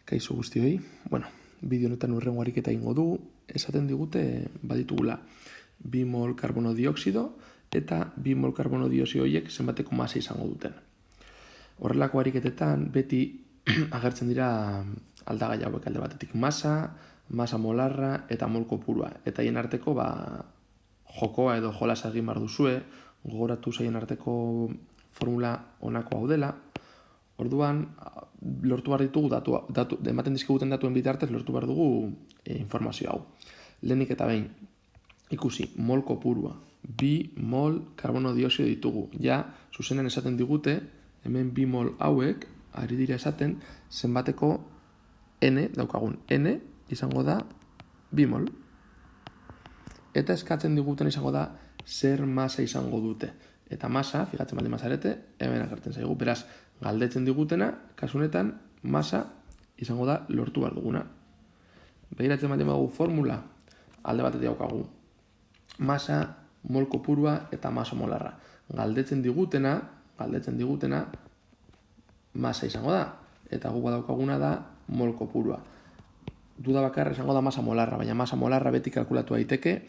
Kaixo guztioi, bideo honetan hurrengo ariketa egingo dugu, esaten digute baditugula 2 mol karbono dioksido eta 2 mol karbono dioksido horiek zenbateko masa izango duten. Horrelako ariketetan beti agertzen dira aldagai hauek alde batetik masa molarra eta mol kopurua. Eta haien arteko jokoa edo jolasa egin behar duzue, gogoratu zaien arteko formula honako hau dela. Orduan, lortu behar ditugu ematen dizkiguten datuen bitartez lortu behar dugu informazio hau. Lehenik eta behin, ikusi, mol kopurua, 2 mol karbono dioksido ditugu. Ja, zuzenean esaten digute, hemen 2 mol hauek, ari dira esaten, zenbateko N, daukagun N, izango da 2 mol. Eta eskatzen diguten izango da, zer masa izango dute. Eta masa, fijatzen baldin mazarete, hemen agertzen zaigu. Beraz, galdetzen digutena, kasunetan, masa izango da lortu behar duguna. Begiratzen baldin badugu formula, alde batetik daukagu. Masa, mol kopurua eta masa molarra. Galdetzen digutena, masa izango da. Eta gu badaukaguna da mol kopurua. Duda bakarra izango da masa molarra, baina masa molarra beti kalkulatu daiteke,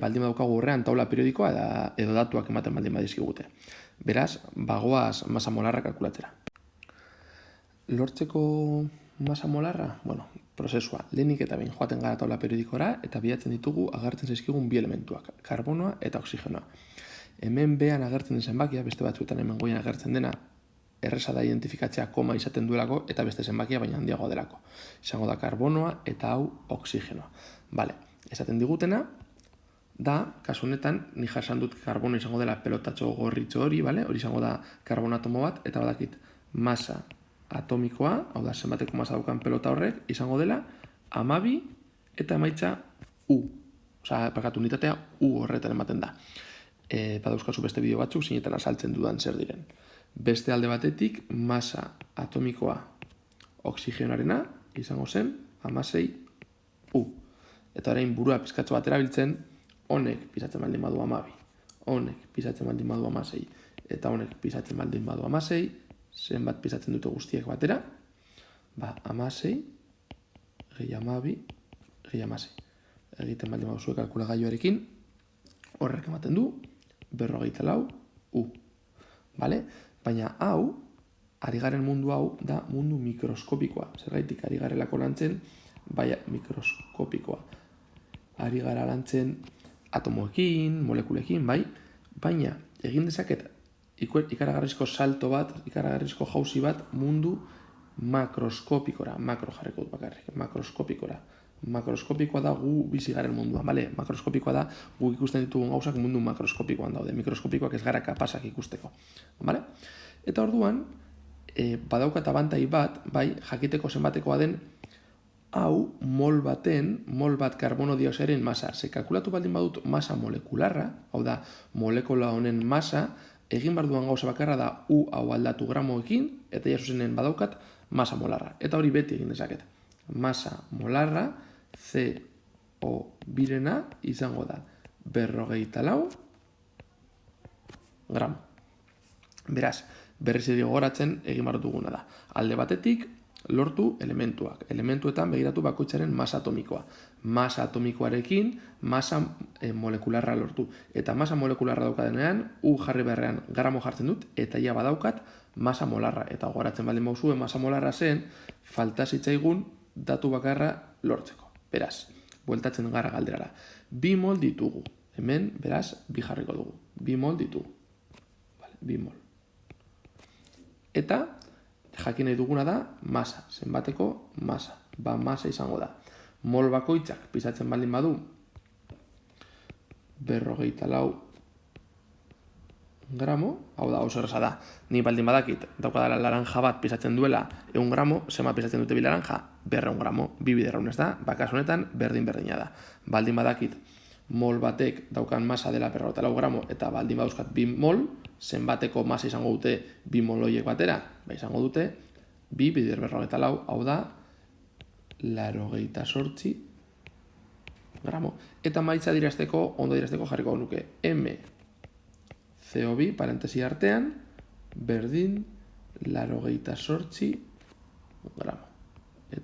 baldin badaukagu horrean taula periodikoa edo datuak ematen baldin badizkigute. Beraz, bagoaz masa molarra kalkulatzera. Lortzeko masa molarra? Prozesua. Lehenik eta behin joaten gara taula periodikora eta bilatzen ditugu agertzen zaizkigun 2 elementuak, karbonoa eta oxigenoa. Hemen behan agertzen den zenbakia, beste batzuetan hemen goian agertzen dena, erreza da identifikatzea koma izaten duelako eta beste zenbakia baina handiagoa delako. Izango da karbonoa eta hau oxigenoa. Esaten digutena, da, kasu honetan, ni jasan dut karbono izango dela pelotatxo gorritxo hori, hori izango da karbono atomo bat, eta badakit masa atomikoa, hau da, zenbateko masa daukan pelota horrek, izango dela 12 eta emaitza U. Unitatea U horretan ematen da. Badauzkazu beste bideo batzuk, zinetan azaltzen dudan zer diren. Beste alde batetik, masa atomikoa oxigenoarena, izango zen 16 U. Eta orain burua pizkatxo batera biltzen, honek pisatzen baldin badu 12, honek pisatzen baldin badu 16, eta honek pisatzen baldin badu 16, zenbat pisatzen dute guztiek batera, 16, gehi 12, gehi 16. Egiten baldin badu zuen kalkulagailuarekin, horrek ematen du, 44 U. Baina hau, ari garen mundu hau, da mundu mikroskopikoa. Zergaitik ari garelako lantzen, mikroskopikoa. Ari gara lantzen atomoekin, molekulekin, baina egin dezaket ikaragarrizko salto bat, ikaragarrizko jauzi bat mundu makroskopikora, makro jarriko dut bakarrik, makroskopikora. Makroskopikoa da gu bizi garen munduan, makroskopikoa da gu ikusten ditugun gauzak mundu makroskopikoan daude, mikroskopikoak ez gara kapasak ikusteko. Eta orduan, badaukat abantai bat, jakiteko zenbatekoa den, hau mol bat karbono dioksidoaren masa. Ze kalkulatu baldin badut masa molekularra, hau da, molekula honen masa, egin barduan gauza bakarra da U hau aldatu gramoekin, eta ja zuzenen badaukat masa molarra. Eta hori beti egin dezaket. Masa molarra, CO2 izango da 44 gramo. Beraz, berriz edo gogoratzen egin behar duguna da. Alde batetik, lortu elementuak. Elementuetan begiratu bakoitzaren masa atomikoa. Masa atomikoarekin masa molekularra lortu. Eta masa molekularra daukadenean, U jarri beharrean gramo jartzen dut, eta ja badaukat masa molarra. Eta gogoratzen baldin bauzue masa molarra zen, falta zitzaigun datu bakarra lortzeko. Beraz, bueltatzen gara galderara. 2 mol ditugu. Hemen, beraz, 2 jarriko dugu. 2 mol ditugu. 2 mol. Eta, jakin nahi duguna da, masa. Zenbateko masa. Masa izango da. Mol bakoitzak pisatzen baldin badu, 44 gramo, hau da, oso erraza da. Ni baldin badakit, daukadala laranja bat pisatzen duela 100 gramo, zema pisatzen dute 2 laranja, 200 gramo, 2 biderraun ez da, bakas honetan berdin-berdina da. Baldin badakit, mol batek daukan masa dela 44 gramo, eta baldin badauzkat 2 mol, zenbateko masa izango dute 2 mol horiek batera, izango dute 2 bider 44, hau da 88 gramo. Eta maitza dirazteko, ondo dirazteko jarriko nuke M CO2, parentesi artean, berdin 88 gramo.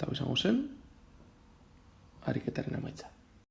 eta izango zen ariketaren amaitza.